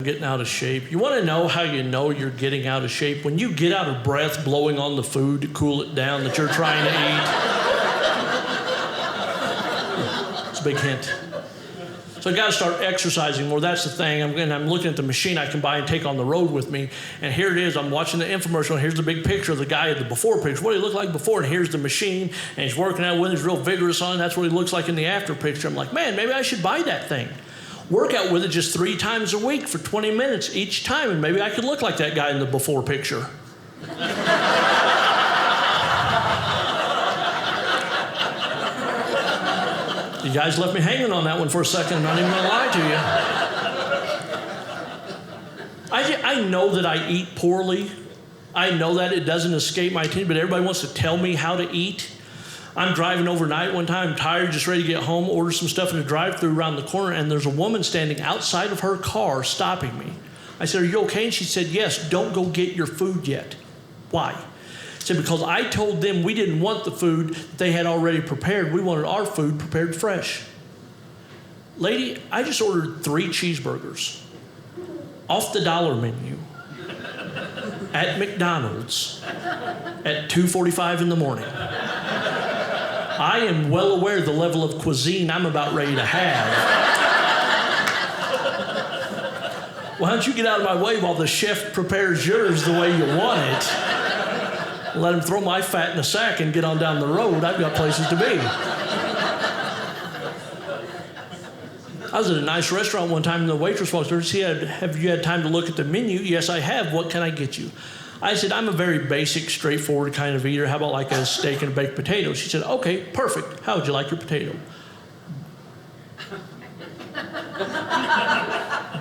Getting out of shape. You want to know how you know you're getting out of shape? When you get out of breath blowing on the food to cool it down that you're trying to eat. It's a big hint. So I got to start exercising more. That's the thing. I'm looking at the machine I can buy and take on the road with me. And here it is. I'm watching the infomercial. And here's the big picture of the guy at the before picture. What did he look like before? And here's the machine. And he's working out with it. He's real vigorous on it. That's what he looks like in the after picture. I'm like, man, maybe I should buy that thing. Work out with it just 3 times a week for 20 minutes each time, and maybe I could look like that guy in the before picture. You guys left me hanging on that one for a second. I'm not even going to lie to you. I know that I eat poorly. I know that it doesn't escape my attention, but everybody wants to tell me how to eat. I'm driving overnight one time, tired, just ready to get home, order some stuff in the drive-thru around the corner, and there's a woman standing outside of her car stopping me. I said, "Are you okay?" And she said, "Yes, don't go get your food yet." Why? I said, "Because I told them we didn't want the food that they had already prepared. We wanted our food prepared fresh." Lady, I just ordered 3 cheeseburgers off the dollar menu at McDonald's at 2:45 in the morning. I am well aware of the level of cuisine I'm about ready to have. Why don't you get out of my way while the chef prepares yours the way you want it? Let him throw my fat in a sack and get on down the road. I've got places to be. I was at a nice restaurant one time and the waitress walked over and said, "Have you had time to look at the menu?" "Yes, I have. What can I get you?" I said, "I'm a very basic, straightforward kind of eater. How about like a steak and a baked potato?" She said, "Okay, perfect. How would you like your potato?"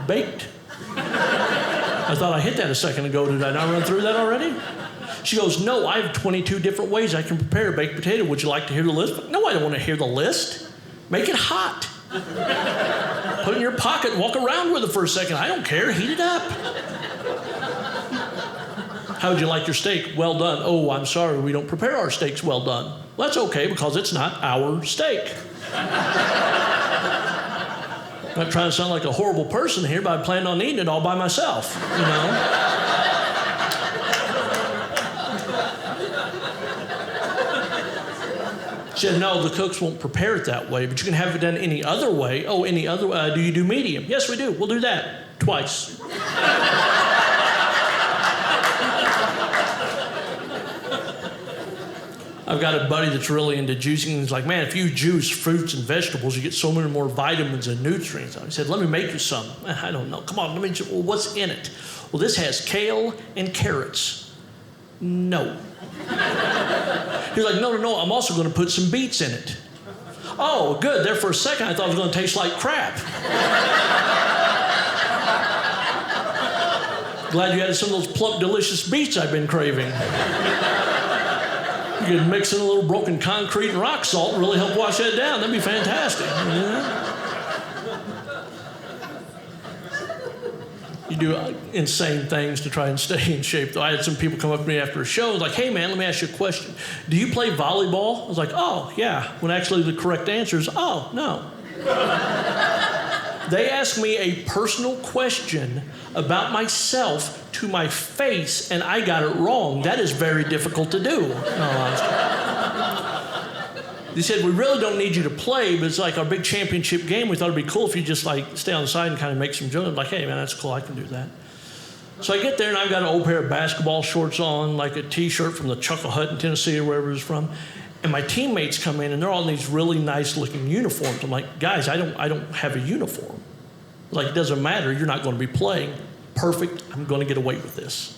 Baked. I thought I hit that a second ago. Did I not run through that already? She goes, "No, I have 22 different ways I can prepare a baked potato. Would you like to hear the list?" "No, I don't want to hear the list. Make it hot. Put it in your pocket and walk around with it for a second. I don't care. Heat it up." "How would you like your steak?" "Well done." "Oh, I'm sorry, we don't prepare our steaks well done." "Well, that's okay because it's not our steak." I'm not trying to sound like a horrible person here, but I plan on eating it all by myself, you know. She said, "No, the cooks won't prepare it that way, but you can have it done any other way." "Oh, any other way? Do you do medium?" "Yes, we do. We'll do that twice." I've got a buddy that's really into juicing, and he's like, "Man, if you juice fruits and vegetables, you get so many more vitamins and nutrients." I said, "Let me make you some." "I don't know. Come on, let me. Well, what's in it?" "Well, this has kale and carrots." "No." He's like, no, I'm also going to put some beets in it." "Oh, good. There for a second I thought it was going to taste like crap." Glad you had some of those plump, delicious beets I've been craving. You could mix in a little broken concrete and rock salt and really help wash that down. That'd be fantastic. You do insane things to try and stay in shape. I had some people come up to me after a show and like, "Hey man, let me ask you a question. Do you play volleyball?" I was like, "Oh, yeah." When actually the correct answer is, "Oh, no." They asked me a personal question about myself to my face, and I got it wrong. That is very difficult to do. No, they said, "We really don't need you to play, but it's like our big championship game. We thought it'd be cool if you just like stay on the side and kind of make some jokes." I'm like, "Hey man, that's cool. I can do that." So I get there and I've got an old pair of basketball shorts on, like a t-shirt from the Chuckle Hut in Tennessee or wherever it's from. And my teammates come in and they're all in these really nice looking uniforms. I'm like, "Guys, I don't have a uniform." Like, "It doesn't matter. You're not going to be playing." "Perfect. I'm going to get away with this."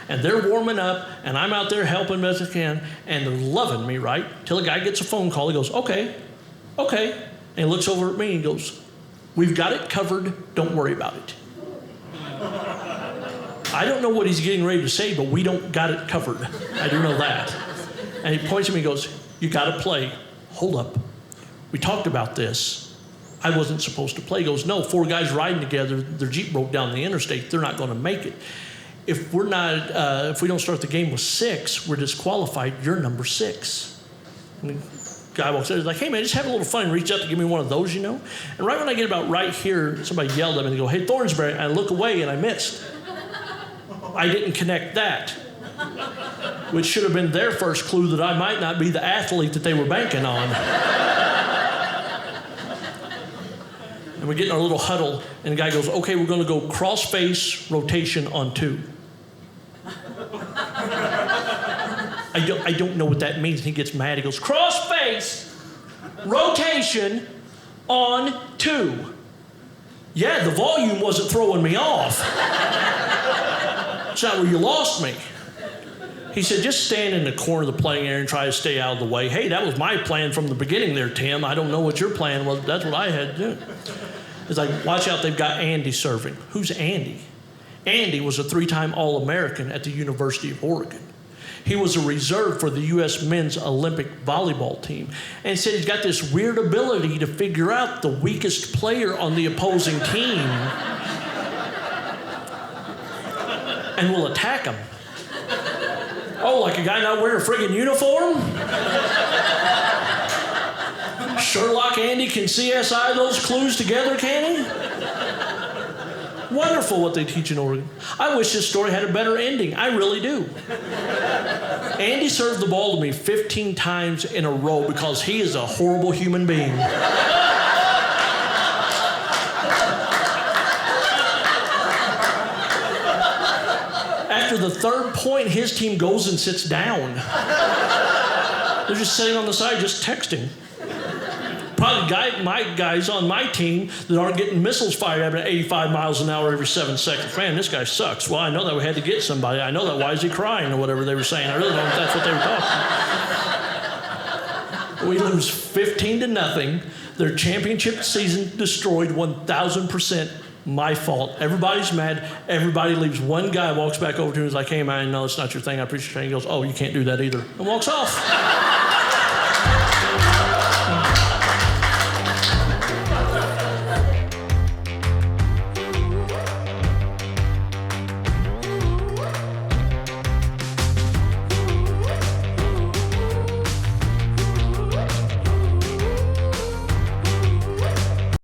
And they're warming up, and I'm out there helping best I can, and they're loving me, right? Till a guy gets a phone call. He goes, okay. And he looks over at me and goes, "We've got it covered. Don't worry about it." I don't know what he's getting ready to say, but we don't got it covered. I do know that. And he points at me and goes, "You got to play." "Hold up. We talked about this. I wasn't supposed to play." He goes, "No, 4 guys riding together, their Jeep broke down the interstate. They're not going to make it. If we don't start the game with 6, we're disqualified. You're number 6. And guy walks in, he's like, hey man, just have a little fun and reach out to give me one of those, you know? And right when I get about right here, somebody yelled at me and they go, hey Thornsberry, and I look away and I missed. I didn't connect that, which should have been their first clue that I might not be the athlete that they were banking on. And we get in our little huddle, and the guy goes, okay, we're going to go cross-face rotation on 2. I don't know what that means. And he gets mad. He goes, cross-face rotation on 2. Yeah, the volume wasn't throwing me off. It's not where you lost me. He said, just stand in the corner of the playing area and try to stay out of the way. Hey, that was my plan from the beginning there, Tim. I don't know what your plan was. That's what I had to do. It's like, watch out, they've got Andy serving. Who's Andy? Andy was a 3-time All-American at the University of Oregon. He was a reserve for the U.S. men's Olympic volleyball team. And he said he's got this weird ability to figure out the weakest player on the opposing team and will attack him. Oh, like a guy not wearing a friggin' uniform? Sherlock Andy can CSI those clues together, can he? Wonderful what they teach in Oregon. I wish this story had a better ending. I really do. Andy served the ball to me 15 times in a row because he is a horrible human being. After the 3rd point, his team goes and sits down. They're just sitting on the side, just texting. Probably my guys on my team that aren't getting missiles fired at 85 miles an hour every 7 seconds. Man, this guy sucks. Well, I know that we had to get somebody. I know that. Why is he crying or whatever they were saying? I really don't know if that's what they were talking. We lose 15-0. Their championship season destroyed 1,000%. My fault. Everybody's mad. Everybody leaves. One guy walks back over to him and is like, hey man, no, it's not your thing. I appreciate it. He goes, oh, you can't do that either. And walks off.